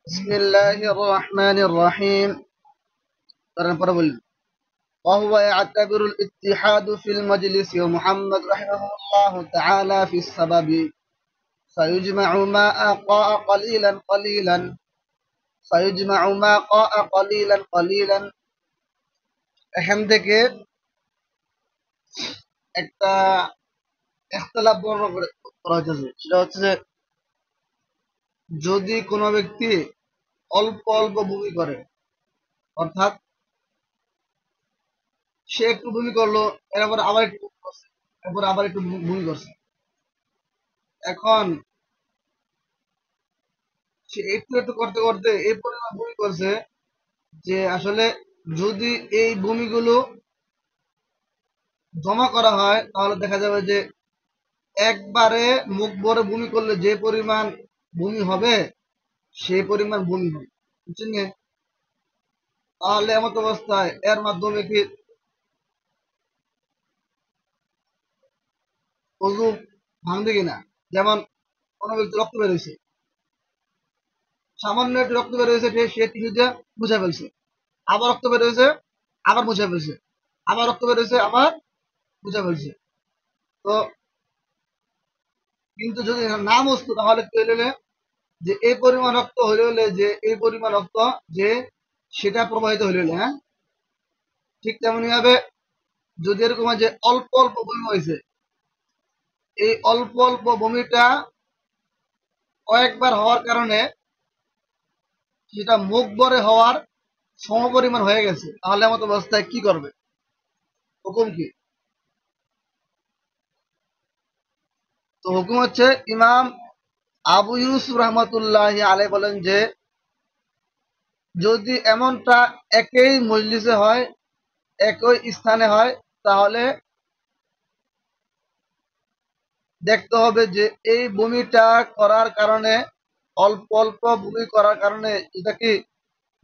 بسم الله الرحمن الرحيم. وهو يعتبر الاتحاد في المجلس ومحمد رحمه الله تعالى في السبب فيجمع ما قاء قليلا قليلا فيجمع ما قاء قليلا قليلا এখান থেকে একটা ইখতিলাফ বর্ণনা করা হয়েছে। সেটা হচ্ছে যে যদি কোনো ব্যক্তি অল্প অল্প ভূমি করে, অর্থাৎ সে একটু ভূমি করলো, এরপর আবার একটু ভূমি করছে, এরপর আবার একটু ভূমি করছে, এখন সে একটু একটু করতে করতে এই পরিমাণ ভূমি করছে যে আসলে যদি এই ভূমিগুলো জমা করা হয় তাহলে দেখা যাবে যে একবারে মুখ ভরে ভূমি করলে যে পরিমাণ ভূমি হবে সেই পরিমাণ ভূমি হবে, বুঝছেন না? তাহলে এমত অবস্থায় এর মাধ্যমে কি অজু ভাঙবে কিনা? যেমন কোনো ব্যক্তি রক্ত বের হয়েছে, সামান্য একটু রক্ত বের হয়েছে, সে টিস্যু দিয়ে মুছে ফেলছে, আবার রক্ত বের হয়েছে, আবার মুছে ফেলছে, আবার রক্ত বের হয়েছে, আবার মুছে ফেলছে। তো কিন্তু যদি না মুছতো তাহলে কি হইলে যে এই পরিমাণ রক্ত হইলে যে এই পরিমাণ রক্ত যে সেটা প্রবাহিত হইলে, হ্যাঁ, ঠিক তেমনি ভাবে যদি এরকম হয় যে অল্প অল্প বমি হয়েছে, এই অল্প অল্প বমিটা কয়েকবার হওয়ার কারণে সেটা মুখ ভরে হওয়ার সমপরিমাণ হয়ে গেছে, তাহলে মতো অবস্থায় কি করবে? হুকুম কি? তো হুকুম হচ্ছে ইমাম আবু ইউসুফ রহমতুল্লাহ আলাই বলেন যে যদি এমনটা একই মজলিসে হয়, একই স্থানে হয়, তাহলে দেখতে হবে যে এই বমিটা করার কারণে, অল্প অল্প বমি করার কারণে এটা কি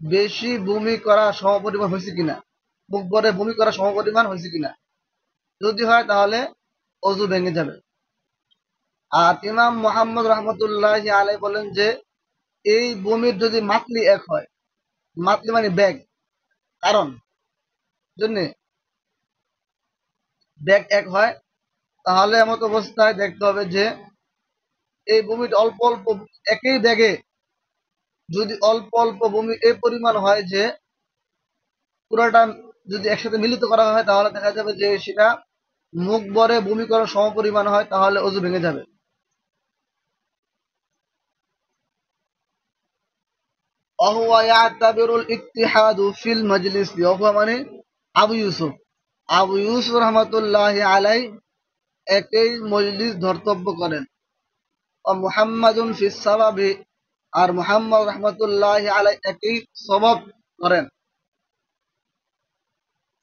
বেশি বমি করা সমপরিমাণ হয়েছে কিনা, মুখ ভরে বমি করা সমপরিমাণ হয়েছে কিনা। যদি হয় তাহলে অজু ভেঙে যাবে। আর ইমাম মোহাম্মদ রহমতুল্লাহ আলাই বলেন যে এই বমির যদি মাতলি এক হয়, মাতলি মানে ব্যাগ, কারণ জন্য ব্যাগ এক হয়, তাহলে এমত অবস্থায় দেখতে হবে যে এই বমিটা অল্প অল্প একই ব্যাগে যদি অল্প অল্প বমি এই পরিমাণ হয় যে পুরোটা যদি একসাথে মিলিত করা হয় তাহলে দেখা যাবে যে সেটা মুখ ভরে বমি করার সমপরিমাণ হয়, তাহলে অজু ভেঙে যাবে। وهو يعتبر الاتحاد في المجلس وهو মানে আবু ইউসুফ, আবু ইউসুফ রহমতুল্লাহ আলাই একই মজলিস ধর্তব্য করেন। ও মুহাম্মাদুন ফিস সাবাবি, আর মুহাম্মদ রহমতুল্লাহ আলাই একই সবব করেন।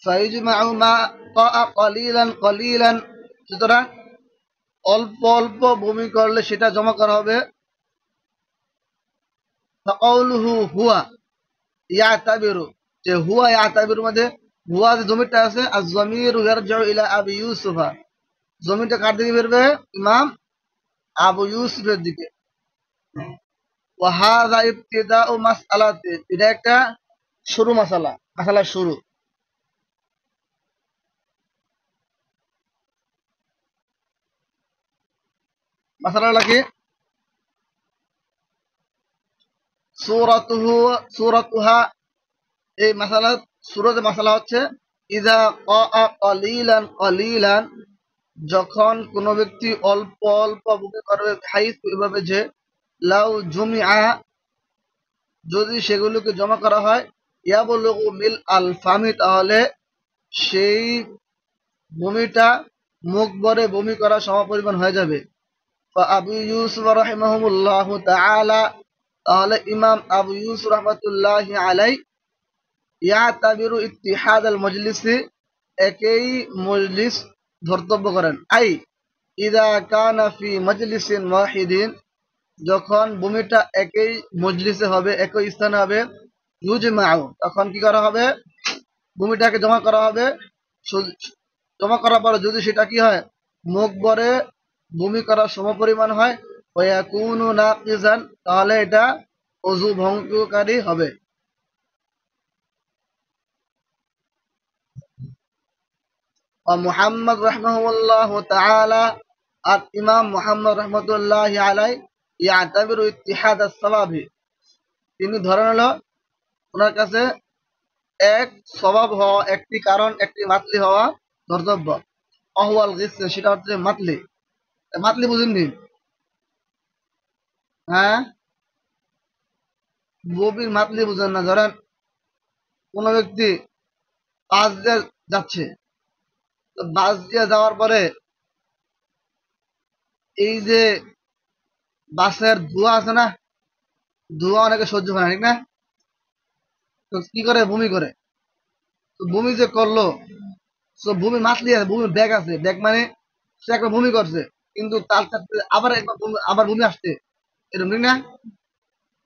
ফাইজমাউ মা ক্বাআ কলিলান কলিলান, সুতরাং অল্প অল্প বমি করলে সেটা জমা করা হবে। ফাকাউলুহু হুয়া ইয়াতাবিরু, যে হুয়া ইয়াতাবিরু মধ্যে হুয়া যে জমিটা আছে, আর জমির ইয়ারজিউ ইলা আবি ইউসুফা, জমিটা কার দিকে বেরবে? ইমাম আবু ইউসুফের দিকে। ওয়া হাযা ইবতিদাউ মাসআলাতি, এটা একটা শুরু মাসালা, মাসালা শুরু। মাসালাটা কি? সূরাতুহু সূরাতুহা, এই মাসালা সূরাতে মাসালা হচ্ছে ইযা ক্বাআ কলিলান কলিলান, যখন কোন ব্যক্তি অল্প অল্প বমি করবে, হাইথু এভাবে যে লাউ জুমিআ, যদি সেগুলোকে জমা করা হয়, ইয়াবলুগু মিল আল ফামি, তাহলে সেই বমিটা মুখ ভরে বমি করা সমপরিমাণ হয়ে যাবে। আবু ইউসুফ রাহিমাহুল্লাহ তাআলা, তাহলে ইমাম আবু ইউসুফ রহমতুল্লাহ আলাই ইয়াতাবিরু ইত্তিহাদ আল মজলিসি, একই মজলিস ধর্তব্য করেন। আই ইদা কানা ফি মজলিসিন ওয়াহিদিন, যখন ভূমিটা একই মজলিসে হবে, একই স্থানে হবে, ইউজমাউ, তখন কি করা হবে? ভূমিটাকে জমা করা হবে। জমা করার পরে যদি সেটা কি হয়, মুখ ভরে ভূমি করার সমপরিমাণ হয়, ওয়াকুনু নাকিজান, তাহলে এটা অজু ভঙ্গকারী হবে। মুহাম্মদ রাহিমাহুল্লাহ তাআলা, আর ইমাম মুহাম্মদ রাহমাতুল্লাহি আলাইহি ইয়াতাবিরু ইত্তিহাদ আস-সাবাবি, তিনি ধরেন হলো ওনার কাছে এক স্বভাব হওয়া, একটি কারণ, একটি মাতলি হওয়া ধর্তব্য। অহওয়াল গিস, সেটা হচ্ছে মাতলি। মাতলি বুঝেননি? হ্যাঁ, গভীর মাতলি বুঝেন না? ধরেন কোন ব্যক্তি বাস দিয়ে যাচ্ছে, তো বাস দিয়ে যাওয়ার পরে এই যে বাসের ধোঁয়া আছে না, ধোঁয়া অনেকে সহ্য হয় না, ঠিক না? তো কি করে? বমি করে। তো বমি যে করলো, তো বমি মাতলি আছে, বমির ব্যাগ আছে, ব্যাগ মানে সে একবার বমি করছে, কিন্তু তার সাথে আবার একবার আবার বমি আসছে, এরকম ঠিক না?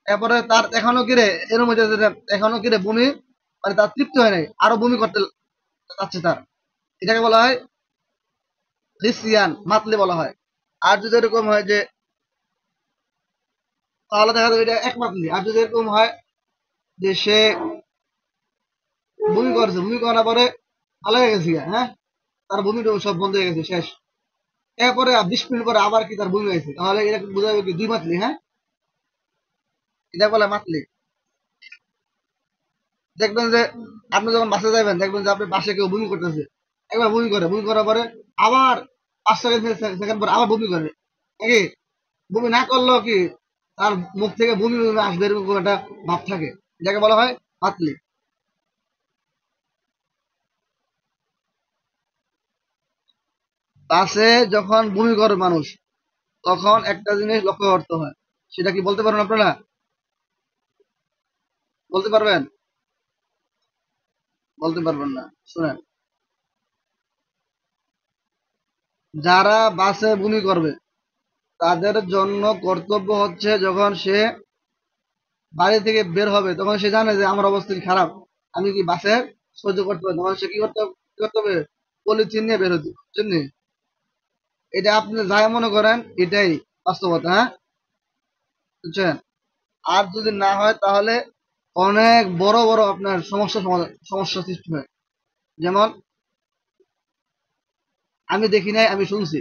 এরপরে তার এখনো কিরে এরকম হইতেছে যে এখনো কিরে বমি, মানে তার তৃপ্তি হয় নাই, আরো বমি করতে চাচ্ছে তার। এটাকে বলা হয় রিসিয়ান, মাতলি বলা হয়। আর যদি এরকম হয় যে, তাহলে দেখা যাবে এটা এক মাতলি। আর যদি এরকম হয় যে সে বমি করছে, বমি করার পরে ভালো হয়ে গেছে গা, হ্যাঁ, তার বমি টমি সব বন্ধ হয়ে গেছে, শেষ। এরপরে 20 মিনিট পরে আবার কি তার বমি হয়েছে, তাহলে এটা বোঝাবে কি দুই মাতলি, হ্যাঁ, এটা বলে মাতলি। দেখবেন যে আপনি যখন বাসে যাবেন, দেখবেন যে আপনি পাশে কেউ বমি করতেছে, একবার বমি করে, বমি করার পরে আবার 5 সেকেন্ড সেকেন্ড পরে আবার বমি করে, নাকি? বমি না করলেও কি তার মুখ থেকে বমি বমি আসবে, এরকম একটা ভাব থাকে, এটাকে বলা হয় মাতলি। বাসে যখন বমি করে মানুষ, তখন একটা জিনিস লক্ষ্য করতে হয়। সেটা কি বলতে পারবেন আপনারা? বলতে পারবেন? বলতে পারবেন না? শুনেন, যারা বাসে বমি করবে তাদের জন্য কর্তব্য হচ্ছে, যখন সে বাড়ি থেকে বের হবে তখন সে জানে যে আমার অবস্থা কি খারাপ, আমি কি বাসে সহ্য করতে পারবো, তখন সে কি করতে হবে? পলিথিন নিয়ে বের হতে, বুঝছেন নি? এটা আপনি যাই মনে করেন, এটাই বাস্তবতা, হ্যাঁ, বুঝছেন? আর যদি না হয় তাহলে অনেক বড় বড় আপনার সমস্যা সৃষ্টি হয়। যেমন, আমি দেখি নাই, আমি শুনছি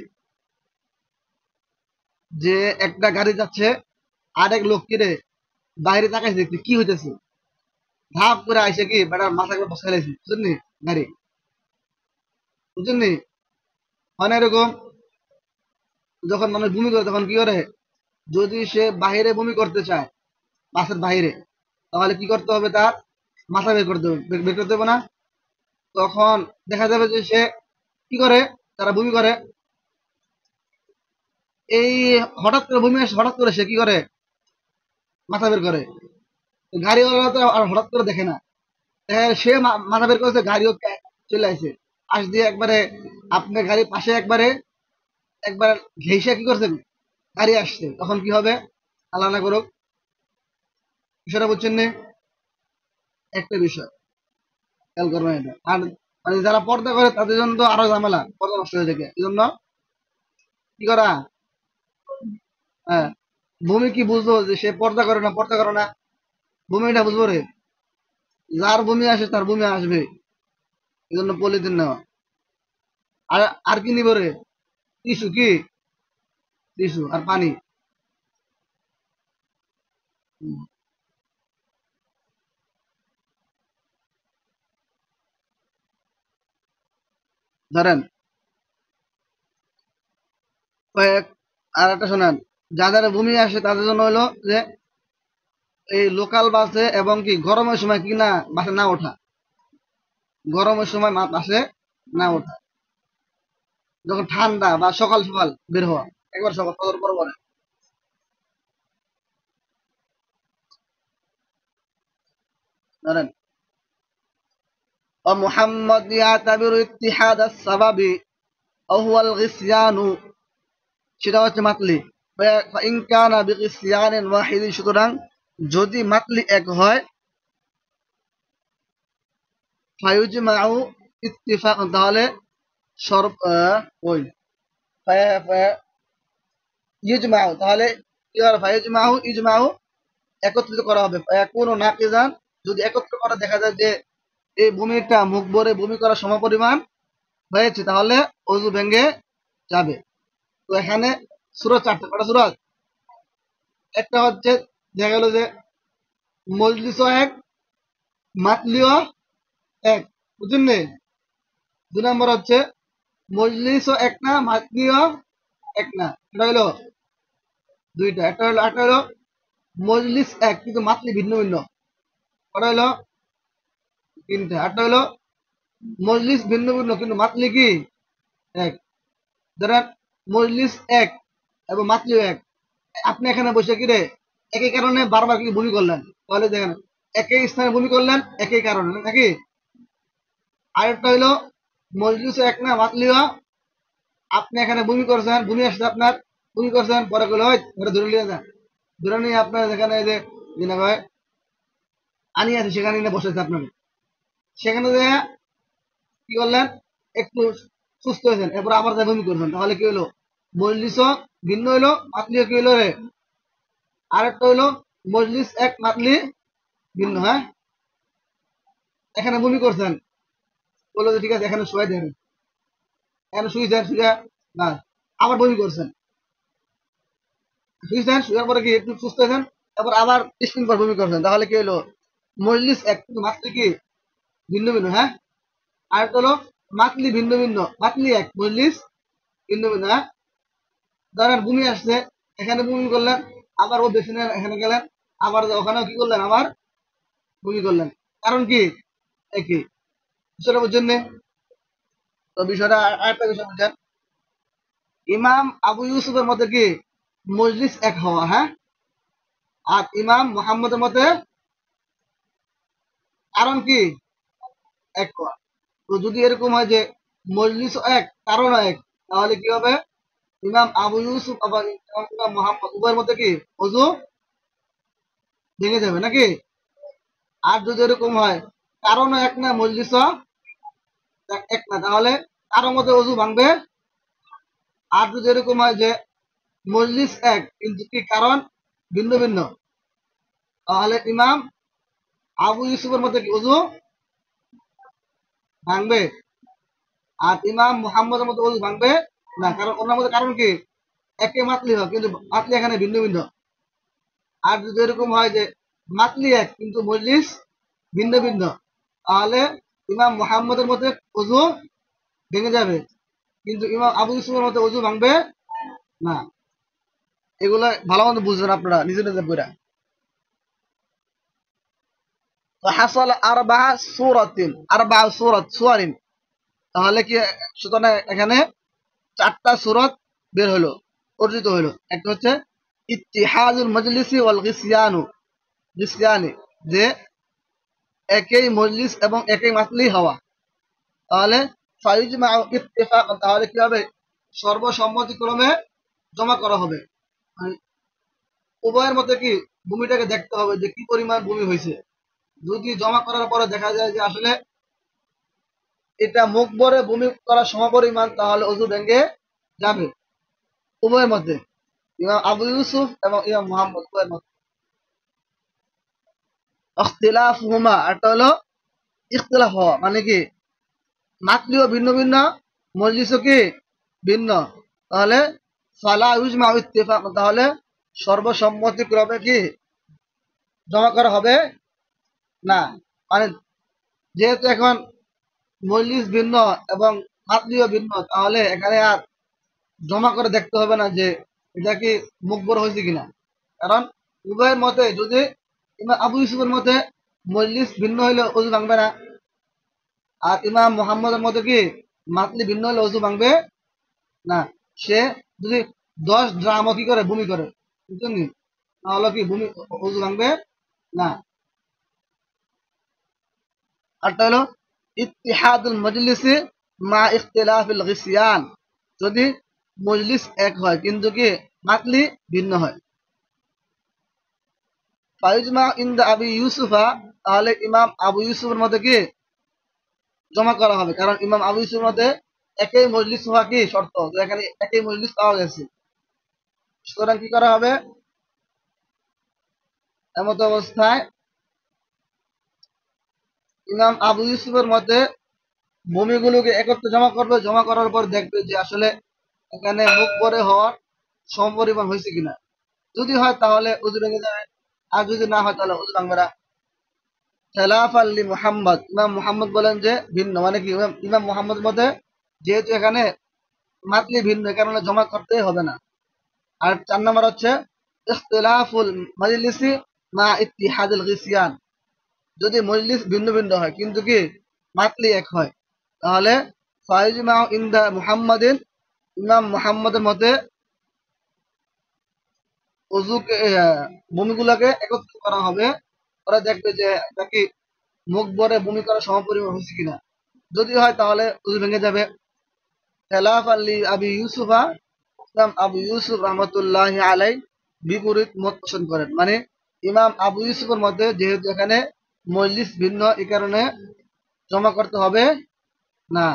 যে একটা গাড়ি যাচ্ছে, আরেক লোক কিরে বাইরে তাকাইছে দেখতে কি হইতেছে, ধাপ করে আইসে কি বেটার মাথা করে বসে লাইছে, বুঝছেন নি? গাড়ি, বুঝছেন নি? হয় না এরকম? যখন মানুষ বমি করে তখন কি করে? যদি সে বাহিরে বমি করতে চায়, বাসের বাহিরে, তাহলে কি করতে হবে? তার মাথা বের করতে হবে, বের করতে হবে না? তখন দেখা যাবে যে সে কি করে, তারা বমি করে, এই হঠাৎ করে বমি আসে, হঠাৎ করে সে কি করে? মাথা বের করে। গাড়িওয়ালা তো আর হঠাৎ করে দেখে না, সে মাথা বের করেছে, গাড়িও চলে আসে, পাশ দিয়ে একবারে আপনার গাড়ির পাশে একবারে একবার ঘেঁষে কি করছেন, গাড়ি আসছে, তখন কি হবে? আল্লাহ না করুক, বিষয়টা বুঝছেন না? একটা বিষয় খেয়াল করবেন এটা। আর মানে যারা পর্দা করে তাদের জন্য তো আরো ঝামেলা, পর্দা নষ্ট হয়ে থাকে, এই জন্য কি করা? হ্যাঁ, ভূমি কি বুঝবো যে সে পর্দা করে না, পর্দা করে না? ভূমিটা বুঝবো রে, যার ভূমি আসে তার ভূমি আসবে, এই জন্য পলিথিন নেওয়া। আর আর কি নিব রে? টিসু, কি টিসু আর পানি। হুম, ধরেন কয়েক, আর একটা শোনেন, যাদের ভূমি আসে তাদের জন্য হলো যে এই লোকাল বাসে এবং কি গরমের সময় কি না বাসে না ওঠা, গরমের সময় বাসে না ওঠা, যখন ঠান্ডা বা সকাল সকাল বের হওয়া, একবার সকাল সকাল পর পরে। ধরেন, ومحمد يعتبر اتحاد السبب وهو الغسيان، সেটা হচ্ছে মাতলি। فإن كان بغسيان واحد، সুতরাং যদি মাতলি এক হয়, ফায়ুজমাউ ইত্তিফাক, তাহলে সর্ব ওই ইজমাউ, তাহলে কি হয়? ফায়ুজমাউ ইজমাউ একত্রিত করা হবে কোন নাকিজান, যদি একত্র করা দেখা যায় যে এই ভূমিটা মুখ ভরে বমি করা সমপরিমাণ হয়েছে তাহলে অজু ভেঙে যাবে। তো এখানে সূরা চারটা, কটা সূরা? একটা হচ্ছে দেখা গেল যে মজলিসও এক, মাতলিও এক, বুঝলেন নি? ২ নম্বর হচ্ছে মজলিসও এক না, মাতলিও এক না। এটা হলো দুইটা। একটা হলো মজলিস এক কিন্তু মাতলি ভিন্ন ভিন্ন। ওটা হলো তিনটা। একটা হলো মজলিস ভিন্ন ভিন্ন কিন্তু মাতলি কি এক। ধরেন মজলিস এক এবং মাতলিও এক। আপনি এখানে বসে কি রে একই কারণে বারবার কি বমি করলেন, তাহলে দেখেন একই স্থানে বমি করলেন একই কারণে নাকি। আরেকটা হইলো মজলিস এক না মাতলিও, আপনি এখানে বমি করছেন, বমি আসছে আপনার, বমি করছেন, পরে কইলো ওই ধরে ধরে নিয়ে যান, ধরে নিয়ে আপনার যেখানে যে যেটা হয় আনি আছে সেখানে নিয়ে বসেছে আপনার, সেখানে যে কি করলেন একটু সুস্থ হয়েছেন, এরপর আবার যা বমি করছেন, তাহলে কি হলো মজলিসও ভিন্ন হইলো, মাতলিও কি হইলো রে। আরেকটা হইলো মজলিস এক মাতলি ভিন্ন। হ্যাঁ, এখানে বমি করছেন, বললো যে ঠিক আছে এখানে শুয়ে দেন, এখানে শুয়েছেন, শুয়ে না আবার বমি করছেন, শুয়েছেন, শুয়ার পরে কি একটু সুস্থ হয়েছেন, তারপর আবার ২০ মিনিট পর বমি করছেন, তাহলে কি হলো মজলিস এক কিন্তু মাতলি কি ভিন্ন ভিন্ন। হ্যাঁ, আরেকটা হলো মাতলি ভিন্ন ভিন্ন, মাতলি এক মজলিস ভিন্ন ভিন্ন। হ্যাঁ, ধরেন বমি আসছে, এখানে বমি করলেন, আবার ও বেসিনে এখানে গেলেন, আবার ওখানেও কি করলেন আবার বমি করলেন, কারণ কি একই। বিষয়টা বুঝছেন নে? তো বিষয়টা আরেকটা বিষয় বুঝছেন, ইমাম আবু ইউসুফের মতে কি মজলিস এক হওয়া, হ্যাঁ, আর ইমাম মুহাম্মদের মতে কারণ কি এক হওয়া। তো যদি এরকম হয় যে মজলিস এক কারণ এক, তাহলে কি হবে ইমাম আবু ইউসুফ আবার ইমাম মুহাম্মদ উভয়ের মধ্যে কি অজু ভেঙে যাবে নাকি। আর যদি এরকম হয় কারণ এক না মজলিস এক না, তাহলে কারো মধ্যে অজু ভাঙবে। আর যদি এরকম হয় যে মজলিস এক কিন্তু কি কারণ ভিন্ন ভিন্ন, তাহলে ইমাম আবু ইউসুফের মধ্যে কি অজু ভাঙবে, আর ইমাম মুহাম্মদের মধ্যে অজু ভাঙবে না, কারণ ওনার মধ্যে কারণ কি একই মাতলি হয় কিন্তু মাতলি এখানে ভিন্ন ভিন্ন। আর যদি এরকম হয় যে মাতলি এক কিন্তু মজলিস ভিন্ন ভিন্ন, তাহলে ইমাম মুহাম্মদের মধ্যে অজু ভেঙে যাবে কিন্তু ইমাম আবু ইউসুফের মধ্যে অজু ভাঙবে না। এগুলা ভালো মতো বুঝবেন আপনারা নিজে নিজে পড়া। হাসাল আরবা সূরাতিন, আরবা সূরাত সুয়ারিন, তাহলে কি সুতরাং এখানে 4টা সূরত বের হলো, অর্জিত হলো। একটা হচ্ছে ইত্তিহাদুল মাজলিসি ওয়াল গিসয়ানু, গিসয়ানি, যে একই মজলিস এবং একই মাসলি হওয়া। তাহলে ফায়ুজমা ইত্তেফাক, তাহলে কি হবে সর্বসম্মতিক্রমে জমা করা হবে। মানে উভয়ের মধ্যে কি ভূমিটাকে দেখতে হবে যে কি পরিমাণ ভূমি হয়েছে। যদি জমা করার পরে দেখা যায় যে আসলে এটা মুখ ভরে ভূমি করা সমপরিমাণ, তাহলে অজু ভেঙে যাবে উভয়ের মধ্যে, ইমাম আবু ইউসুফ এবং ইমাম মুহাম্মদ উভয়ের মধ্যে। ইখতিলাফ হুমা, একটা হলো ইখতিলাফ হওয়া, মানে কি মাতলিও ভিন্ন ভিন্ন, মজলিসও কি ভিন্ন, তাহলে ফালা ইউজমা ইত্তেফাক, তাহলে সর্বসম্মতিক্রমে কি জমা করা হবে না। মানে যেহেতু এখন মজলিস ভিন্ন এবং মাতলিও ভিন্ন, তাহলে এখানে আর জমা করে দেখতে হবে না যে এটা কি মুখবর হয়েছে কিনা, কারণ উভয়ের মতে যদি ইমাম আবু ইউসুফের মতে মজলিস ভিন্ন হইলে অজু ভাঙবে না, আর ইমাম মোহাম্মদের মতে কি মাতলি ভিন্ন হলে অজু ভাঙবে না। সে যদি 10 ড্রামও কি করে বমি করে, বুঝছেন নি, তাহলে কি বমি অজু ভাঙবে না। আরটা হলো ইত্তিহাদুল মজলিসি মা ইখতিলাফিল গিসয়ান, যদি মজলিস এক হয় কিন্তু কি মাতলি ভিন্ন হয়। ফায়ুজমা ইনদা আবি ইউসুফা, তাহলে ইমাম আবু ইউসুফের মধ্যে কি জমা করা হবে, কারণ ইমাম আবু ইউসুফের মধ্যে একই মজলিস হওয়া কি শর্ত, তো এখানে একই মজলিস পাওয়া গেছে, সুতরাং কি করা হবে এমত অবস্থায় ইমাম আবু ইউসুফের মতে বমিগুলোকে একত্রে জমা করবে, জমা করার পর দেখবে যে আসলে এখানে মুখ পরে হওয়ার সমপরিমাণ হয়েছে কিনা। যদি হয় তাহলে উজু ভেঙে যাবে, আর যদি না হয় তাহলে উজু ভাঙবে না। খেলাফ আল্লি মুহাম্মদ, ইমাম মুহাম্মদ বলেন যে ভিন্ন, মানে কি ইমাম মুহাম্মদ মতে যেহেতু এখানে মাতলি ভিন্ন, এ কারণে জমা করতে হবে না। আর 4 নম্বর হচ্ছে ইখতিলাফুল মাজলিসি মা ইত্তিহাদুল গিসিয়ান, যদি মজলিস ভিন্ন ভিন্ন হয় কিন্তু কি মাতলি এক হয়, তাহলে ফাইজমা ইনদা মুহাম্মাদিন, ইমাম মুহাম্মদের মতে অজুকে বমিগুলোকে একত্র করা হবে। ওরা দেখবে যে এটা কি মুখ ভরে বমি করার সমপরিমাণ হয়েছে কিনা। যদি হয় তাহলে উজু ভেঙে যাবে। খেলাফ আলী আবি ইউসুফা, ইমাম আবু ইউসুফ রহমতুল্লাহ আলাই বিপরীত মত পোষণ করেন, মানে ইমাম আবু ইউসুফের মধ্যে যেহেতু এখানে মজলিস ভিন্ন, এই কারণে জমা করতে হবে না।